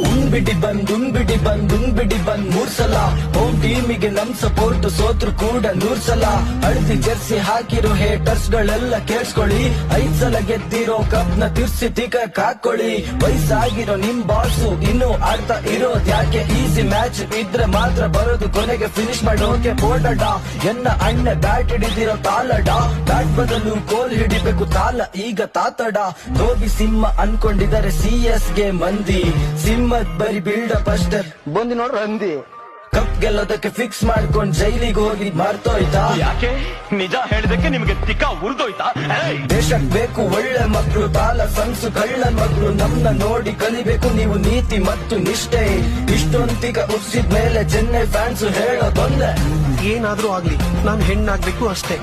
ಉಣ್ಬಿಡಿ ಬಂದ್ ಮೂರ್ ಸಲ ಹೋಮ್ ಟೀಮಿಗೆ ನಮ್ ಸಪೋರ್ಟ್ ಸೋತ್ರು ಕೂಡ 100 ಸಲ ಹಳದಿ ಜರ್ಸಿ ಹಾಕಿರೋ ಹೇಟರ್ಸ್ ಗಳೆಲ್ಲ ಕೇಳಿಸ್ಕೊಳ್ಳಿ 5 ಸಲ ಗೆದ್ದಿರೋ ಕಪ್ ನ ತಿರ್ಸಿ ತಿಕ್ಕಕ್ ಹಾಕೊಳ್ಳಿ ವಯಸ್ಸಾಗಿರೋ ನಿಮ್ ಬಾಸು ಇನ್ನು ಆಡ್ತಾ ಇರೋದ್ ಯಾಕೆ ಈಸಿ ಮ್ಯಾಚ್ ಇದ್ರೆ ಮಾತ್ರ ಬರೋದು ಕೊನೆಗೆ ಫಿನಿಶ್ ಮಾಡೋಕೆ ಬೋರ್ಡಡ ಎನ್ನ ಅಣ್ಣ ಬ್ಯಾಟ್ ಹಿಡಿದಿರೋ ತಾಲಡ ಬ್ಯಾಟ್ ಬದಲು ಗೋಲ್ ಹಿಡಿಬೇಕು ತಾಲ ಈಗ ತಾತಡ ಧೋಬಿ ಸಿಂಹ ಅನ್ಕೊಂಡಿದ್ದಾರೆ CS ಗೆ ಮಂದಿ ಸಿಂಹದ್ ಬರಿ ಬಿಲ್ಡಪ್ ಅಷ್ಟೇ ಬಂದಿ ನೋಡ್ರ ಹಂದಿ ಕಪ್ ಗೆಲ್ಲೋದಕ್ಕೆ ಫಿಕ್ಸ್ ಮಾಡ್ಕೊಂಡ್ ಜೈಲಿಗೆ ಹೋಗಿ ಮರ್ತೋಯ್ತಾ ಯಾಕೆ ನಿಜ ಹೇಳಿದಕ್ಕೆ ನಿಮ್ಗೆ ತಿಕ್ಕ ಉರ್ದೋಯ್ತಾ ದೇಶಕ್ ಬೇಕು ಒಳ್ಳೆ ಮಕ್ಕಳು ತಾಲ ಸಂಸು ಕಳ್ಳ ಮಕ್ಕಳು ನಮ್ನ ನೋಡಿ ಕಲಿಬೇಕು ನೀವು ನೀತಿ ಮತ್ತು ನಿಷ್ಠೆ ಇಷ್ಟೊಂದಿಗ ಉಪ್ಸಿದ ಮೇಲೆ ಚೆನ್ನೈ ಫ್ಯಾನ್ಸ್ ಹೇಳೋದೊಂದೇ ಏನಾದ್ರೂ ಆಗ್ಲಿ ನಾನ್ ಹೆಣ್ಣಾಗ್ಬೇಕು ಅಷ್ಟೇ